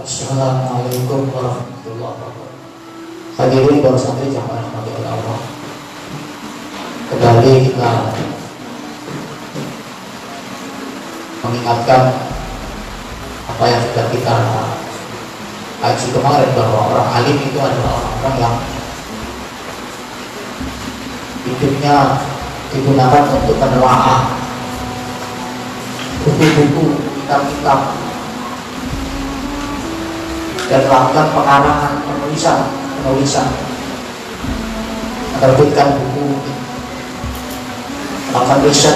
Assalamualaikum warahmatullahi wabarakatuh. Hadirin para santri jamaah rahmati Allah. Kembali kita mengingatkan apa yang sudah kita kaji kemarin, bahwa orang alim itu adalah orang-orang yang hidupnya digunakan untuk menelaah buku-buku, kitab-kitab, dan melakukan pengarangan, penulisan, menerbitkan buku, melakukan riset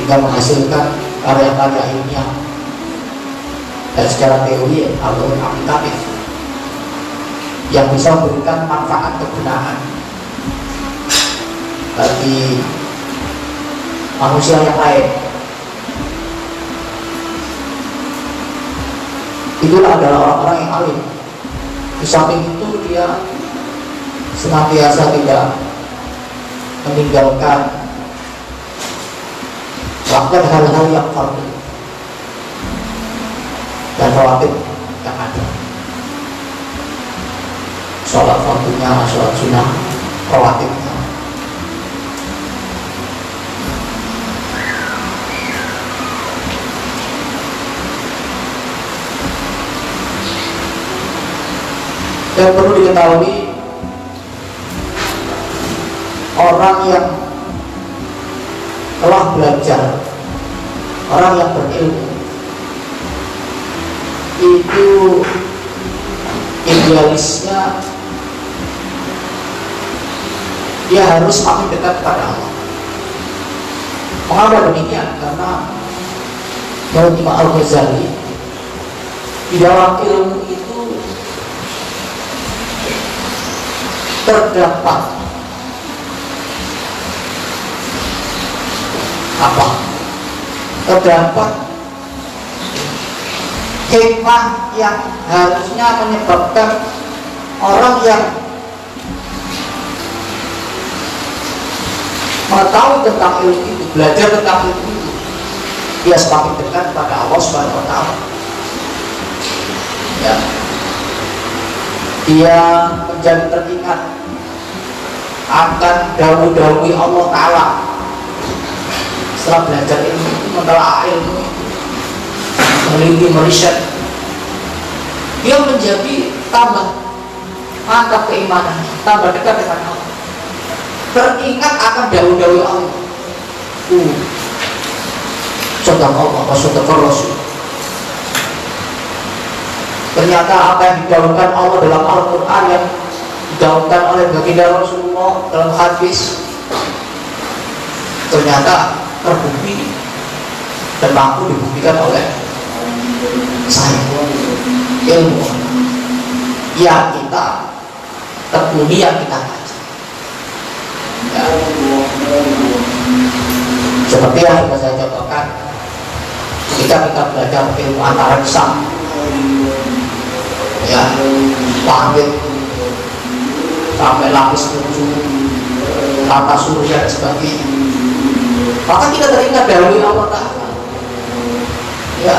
hingga menghasilkan karya-karya ilmiah dan secara teori atau aplikatif yang bisa memberikan manfaat kegunaan bagi manusia yang lain. Itulah adalah orang-orang yang alim. Di samping itu dia senantiasa tidak meninggalkan melakukan hal-hal yang fardu dan rawatib yang ada. Sholat fardunya, sholat sunnah, rawatibnya. Dan perlu diketahui, orang yang telah belajar, orang yang berilmu, itu idealisnya dia harus makin dekat kepada Allah. Mengapa demikian? Karena menurut Imam Al-Ghazali, di dalam ilmu itu terdapat apa? Terdapat hikmah yang harusnya menyebabkan orang yang mengetahui tentang ilmu itu, belajar tentang ilmu itu, dia semakin dekat pada Allah Subhanahu wa Ta'ala. Ya. Dia menjadi teringat akan dawuh-dawuh Allah Ta'ala setelah belajar ilmu itu, mentelaah ilmu itu, meneliti, meriset, dia menjadi tambah mantap keimanan, tambah dekat dengan Allah, teringat akan dawuh-dawuh Allah. Contoh Allah, contoh Rasul. Ternyata apa yang didawuhkan Allah dalam Al-Quran, yang didawuhkan oleh baginda Rasulullah dalam hadis, ternyata terbukti dan mampu dibuktikan oleh saya. Ilmu yang kita tekuni, yang kita baca, ya. Seperti yang sudah saya contohkan, ketika kita belajar ilmu antariksa, ya, langit sampai lapis tujuh, tata surya dan sebagainya, maka kita teringat dahulu Allah Ta'ala. Ya,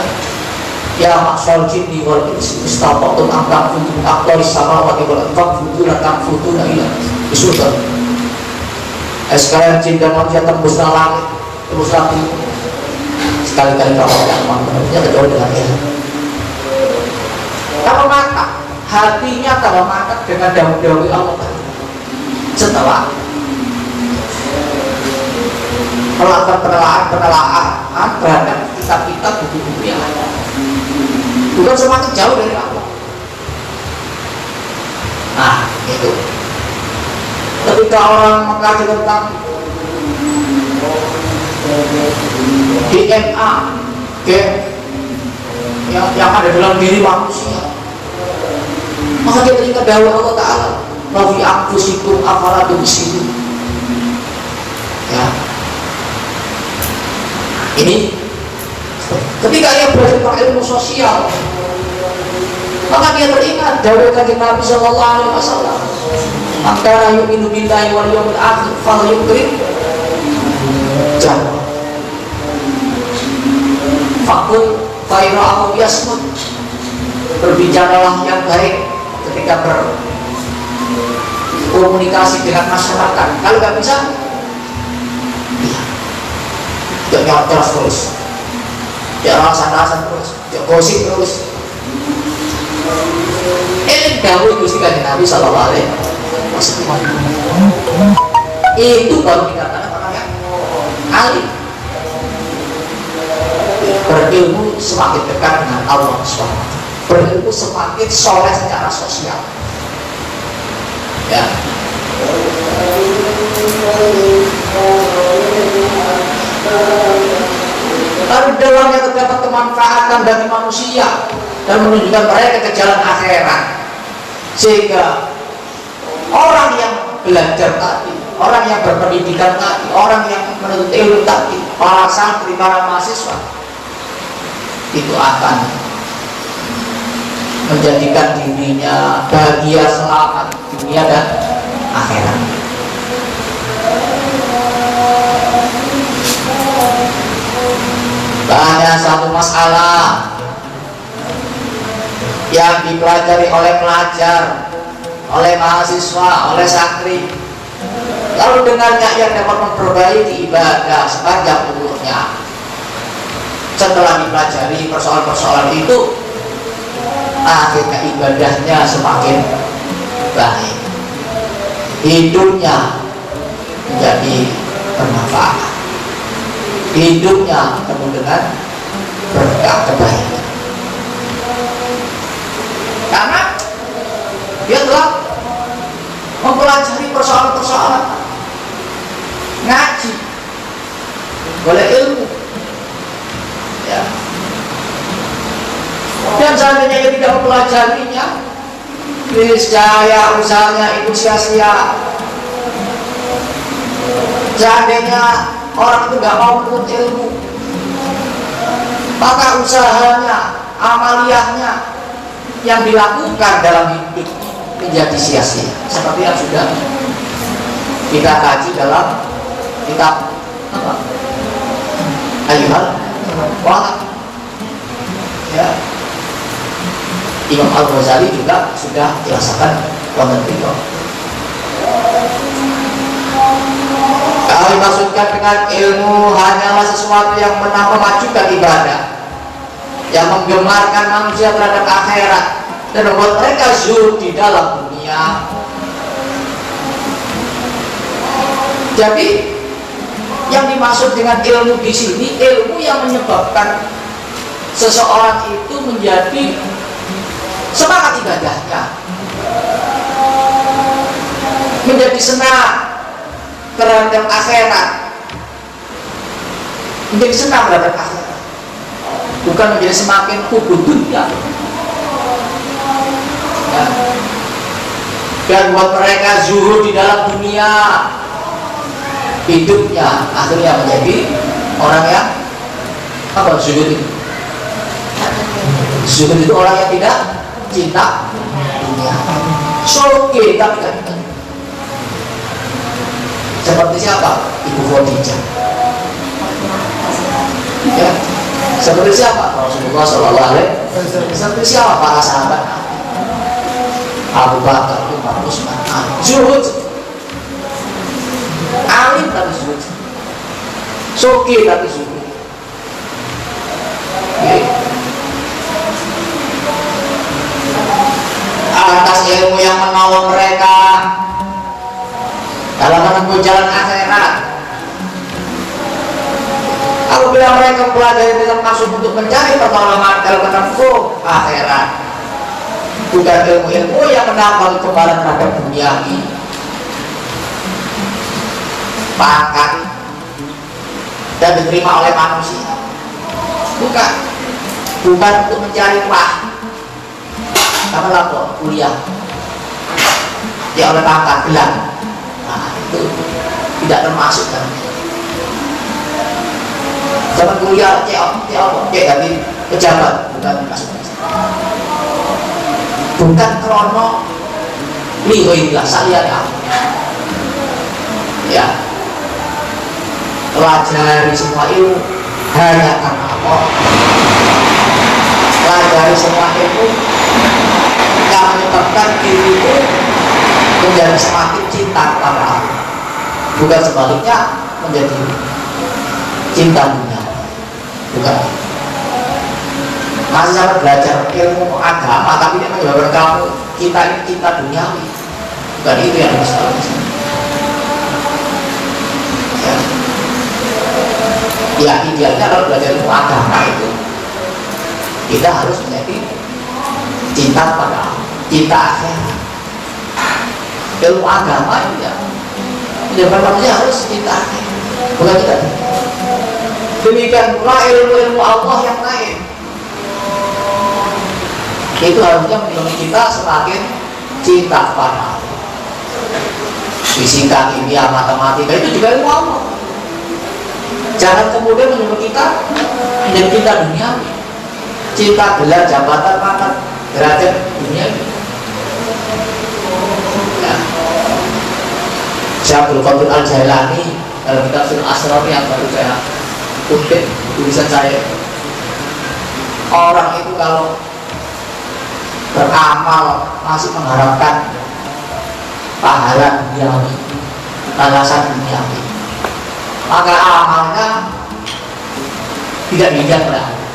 ya maksal jinni wal insi istata'tum an tanfudu min aqtaris samawati wal ardi fanfudu la tanfuduna illa bisultan. Sekalian jin dan manusia tembuslah langit, tembuslah bumi, sekali-kali kalau yang mampunya kecuali dengan ilmu. Kalau mata, hatinya kalau mata dengan dawuh-dawuh Allah Ta'ala, setelah melakukan penelaahan terhadap kitab-kitab, buku-buku yang ada, bukan semakin jauh dari Allah. Nah, itu ketika orang mengkaji tentang DNA, gen yang ada dalam diri manusia, maka dia teringat dawuh Allah Ta'ala, wa fi anfusikum afala tubsirun. Ya, ini ketika ia belajar tentang ilmu sosial, maka dia teringat dawuh kanjeng Nabi Sallallahu Alaihi Wasallam, maka yu'minu billahi wal yawmil akhir fal yukrim jangan fakul faira'ahu yasmud. berbicaralah yang baik ketika berkomunikasi dengan masyarakat. Kalau nggak bisa, jangan nyontos terus, jangan alasan terus, jangan gosip terus. Dawuh Gusti Kanjeng Nabi sallallahu alaihi wasallam. Itu baru dikatakan orang yang alim. Berilmu semakin dekat dengan Allah SWT. Berilmu semakin soleh secara sosial. Ya. Lalu dalamnya terdapat kemanfaatan bagi manusia dan menunjukkan mereka ke jalan akhirat. Sehingga orang yang belajar tadi, orang yang berpendidikan tadi, orang yang menuntut ilmu tadi, para santri, para mahasiswa, itu akan menjadikan dirinya bahagia selamat dunia dan akhirat. Banyak satu masalah yang dipelajari oleh pelajar, oleh mahasiswa, oleh santri, lalu dengannya yang dapat memperbaiki ibadah sepanjang umurnya. Setelah dipelajari persoalan-persoalan itu, akhirnya ibadahnya semakin baik, hidupnya menjadi bermanfaat, hidupnya penuh dengan berkah kebaikan. Karena dia telah mempelajari persoalan-persoalan, ngaji, boleh ilmu, ya. Dan seandainya dia tidak mempelajarinya, niscaya usahanya itu sia-sia. Seandainya orang itu nggak mau menuntut ilmu, maka usahanya, amaliyahnya yang dilakukan dalam hidup menjadi sia-sia, seperti yang sudah kita kaji dalam kitab apa? Ayyuhal Wahab, ya. Imam Al-Ghazali juga sudah jelaskan konten itu. Kalau dimaksudkan dengan ilmu hanyalah sesuatu yang memajukan ibadah, yang menggemarkan manusia terhadap akhirat dan membuat mereka zuhud di dalam dunia. Jadi yang dimaksud dengan ilmu di sini, ilmu yang menyebabkan seseorang itu menjadi semangat ibadahnya, menjadi senang terhadap akhirat, menjadi senang terhadap akhirat, bukan menjadi semakin hubud dunia, ya. Dan buat mereka zuhud di dalam dunia, hidupnya akhirnya menjadi orang yang apa zuhud itu? Zuhud itu orang yang tidak cinta dunia, soge tapi kan. Seperti siapa? Ibu Khadijah, ya. Seperti siapa? Rasulullah Sallallahu Alaihi Wasallam. Seperti siapa? Para sahabat Abu Bakar, Umar, Utsman. Zuhud, alim tapi zuhud, soge tapi zuhud, ya. Atas ilmu yang menolong mereka dalam menempuh jalan akhirat. Apabila mereka mempelajari dengan maksud untuk mencari pertolongan dalam menempuh akhirat, bukan ilmu-ilmu yang menambah kekebalan terhadap dunia ini, pangkat dan diterima oleh manusia, bukan untuk mencari uang. Kamu lapor kuliah ya oleh pangkat gelar, nah itu tidak termasuk kan. Zaman kuliah cek dari pejabat, bukan masuk, bukan krono lihoilah saliyane, ya. Pelajari semua ilmu hanya karena Allah, pelajari semua ilmu menyebabkan diri itu menjadi semakin cinta kepada Allah, bukan sebaliknya menjadi cinta dunia, bukan. Masih sama belajar ilmu agama tapi dia menyebabkan kamu kita ini cinta duniawi, bukan itu yang harus kita ya. Idealnya kalau belajar ilmu agama itu kita harus menjadi cinta kepada Allah, cinta akhirat. Ilmu agama itu ya menyebabkan manusia harus cinta akhirat, bukan kita. Demikian pula ilmu-ilmu Allah yang lain itu harusnya membuat kita semakin cinta kepada Allah. Fisika, kimia, matematika itu juga ilmu Allah. Jangan kemudian menyuruh kita menjadi cinta duniawi, cinta gelar, jabatan, pangkat, derajat duniawi. Ya. Syekh Abdul Qadir Al-Jailani dalam kitab Sirul Asrar yang baru saya kutip tulisan saya, orang itu kalau beramal masih mengharapkan pahala duniawi, balasan duniawi, maka amalnya tidak dilihat oleh Allah,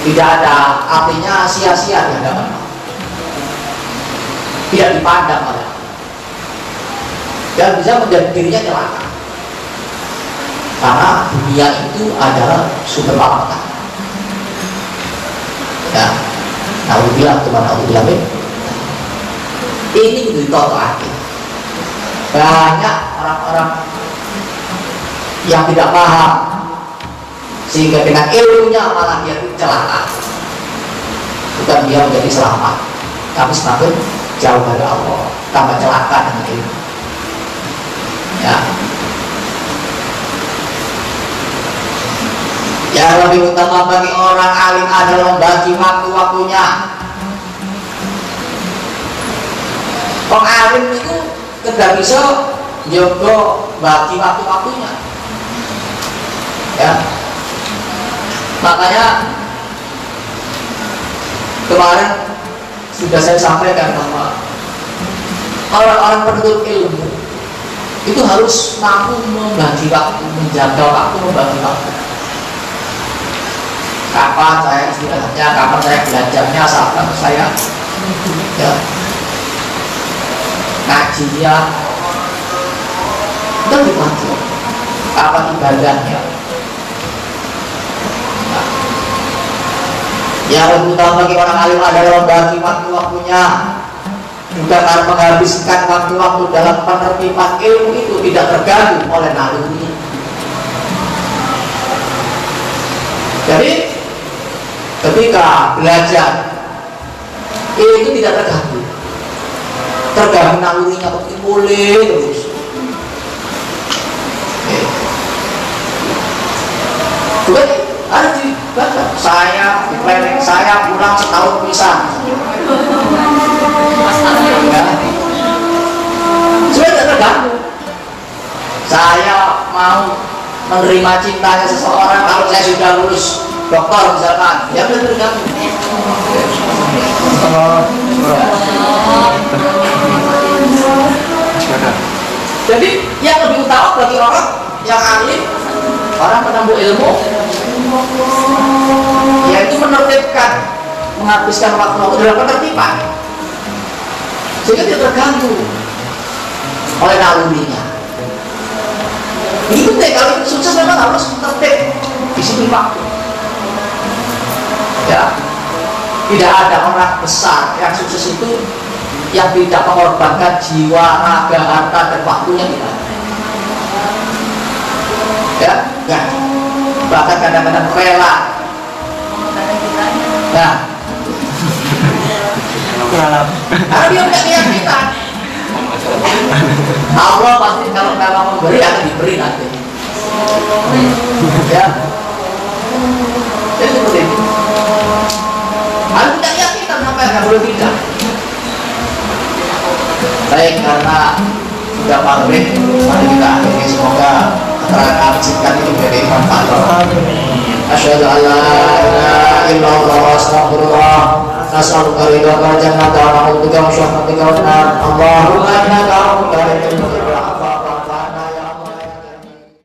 tidak ada artinya, sia-sia di hadapan Allah, tidak dipandang oleh Allah, dan bisa menjadi dirinya celaka, karena dunia itu adalah sumber malapetaka. Ya, naudzubillah, teman naudzubillah. Ini kudu ditotoake. Banyak orang-orang yang tidak paham sehingga dengan ilmunya malah dia celaka. Bukan dia menjadi selamat, tapi semakin jauh dari Allah, tambah celaka dengan ilmu. Ya. Yang lebih utama bagi orang alim adalah membagi waktu-waktunya. Orang alim itu tidak bisa jaga bagi waktu-waktunya. Ya. Makanya kemarin sudah saya sampaikan bahwa orang-orang penuntut ilmu itu harus mampu membagi waktu, menjaga waktu, membagi waktu. Kapan saya istirahatnya, kapan saya belajarnya, kapan saya ya, ngajinya, itu dibagi. Kapan ibadahnya. Nah, yang lebih utama bagi orang alim adalah membagi waktu-waktunya, juga karena menghabiskan waktu-waktu dalam penertiban ilmu itu tidak terganggu oleh naluri. Jadi ketika belajar itu tidak terganggu nalurinya, tapi boleh terus. Juga harus dibaca. Saya di planning, saya pulang setahun bisa. Sudah tidak terganggu. Saya mau menerima cintanya seseorang kalau saya sudah lulus dokter misalkan, ya sudah terganggu. Jadi yang lebih utama bagi orang yang alim, orang penempuh ilmu, yaitu menertibkan, menghabiskan waktu dalam penertiban sehingga tidak terganggu oleh nalurinya. Ini penting, kalau itu sukses memang harus tertib, disiplin waktu. Ya, tidak ada orang besar yang sukses itu yang tidak mengorbankan jiwa, raga, harta, dan waktunya tidak. Ya, enggak. Bahkan kadang-kadang rela. Nah, karena dia punya keyakinan Allah pasti kalau memang memberi akan diberi nanti. Ya, jadi seperti itu. Harus punya keyakinan, sampai nggak boleh tidak. Baik, karena sudah maghrib, mari kita akhiri. Semoga keterangan singkat ini menjadi manfaat. Asyhadu an la ilaha illallah, astagfirullah. nas'aluka ridhaka wal jannata wa na'udzubika min syakhatika wan nar. Allahumma